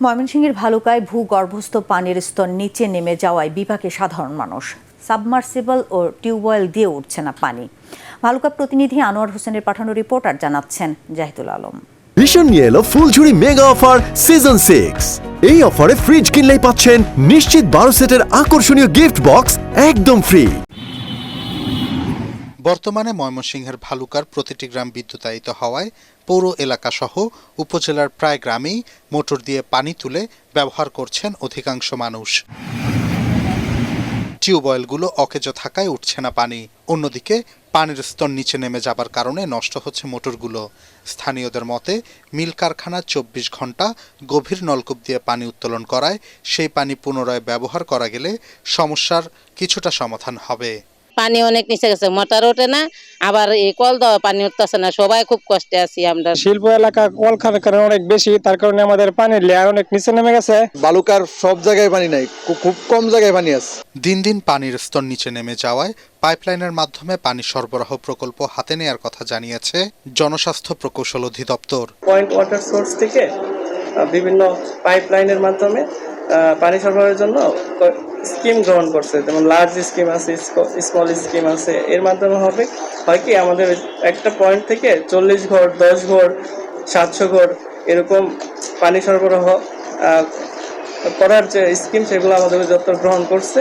ময়মনসিংহের ভালুকায় ভূগর্ভস্থ পানির স্তর নিচে নেমে যাওয়ায় বিপাকে সাধারণ মানুষ। সাবমার্সিবল ও টিউবওয়েল দিয়ে উঠছে না পানি। ভালুকা প্রতিনিধি আনোয়ার হোসেনের পাঠানো রিপোর্ট আর জানাচ্ছেন জাহিদুল আলম। ভীষণ নিয়ে এলো ফুলঝুরি মেগা অফার সিজন 6। এই অফারে ফ্রিজ কিনলেই পাচ্ছেন নিশ্চিত 12 সেটের আকর্ষণীয় গিফট বক্স একদম ফ্রি। বর্তমানে ময়মনসিংহের ভালুকার প্রতিটি গ্রাম বিদ্যুতায়িত হওয়ায় পৌর এলাকা সহ উপজেলার প্রায় গ্রামেই মোটর দিয়ে পানি তুলে ব্যবহার করছেন অধিকাংশ মানুষ। টিউবওয়েলগুলো অকেজো থাকায় উঠছে না পানি। অন্যদিকে পানির স্তর নিচে নেমে যাবার কারণে নষ্ট হচ্ছে মোটরগুলো। স্থানীয়দের মতে মিল কারখানা 24 ঘন্টা গভীর নলকূপ দিয়ে পানি উত্তোলন করায় সেই পানি পুনরায় ব্যবহার করা গেলে সমস্যার কিছুটা সমাধান হবে। পানি অনেক নিচে গেছে, মোটর ওঠে না, আবার এই কল দেওয়া পানি উঠতেছে না, সবাই খুব কষ্টে আছি আমরা। শিল্প এলাকা কলকারখানা অনেক বেশি, তার কারণে আমাদের পানির লেয়ার অনেক নিচে নেমে গেছে। বালুকার সব জায়গায় পানি নাই, খুব কম জায়গায় পানি আছে। দিন দিন পানির স্তর নিচে নেমে যাওয়ায় পাইপলাইনের মাধ্যমে পানি সরবরাহ প্রকল্প হাতে নেয়ার কথা জানিয়েছে জনস্বাস্থ্য প্রকৌশল অধিদপ্তর। পয়েন্ট ওয়াটার সোর্স থেকে বিভিন্ন পাইপলাইনের মাধ্যমে পানি সরবরাহের জন্য স্কিম গ্রহণ করছে, যেমন লার্জ স্কিম আছে, স্মল স্কিম আছে। এর মাধ্যমে হয় কি আমাদের একটা পয়েন্ট থেকে 40 ঘর, 10 ঘর, 700 ঘর এরকম পানি সরবরাহ করার যে স্কিম, সেগুলো আমাদের অধিদপ্তর গ্রহণ করছে।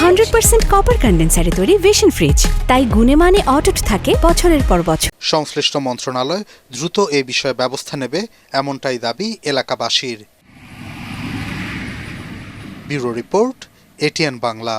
100% কপার কন্ডেন্সারে তৈরি ভিশন ফ্রিজ, তাই গুণে মানে অটুট থাকে বছরের পর বছর। সংশ্লিষ্ট মন্ত্রণালয় দ্রুত এ বিষয়ে ব্যবস্থা নেবে এমনটাই দাবি এলাকাবাসীর। Bureau report, ATN Bangla.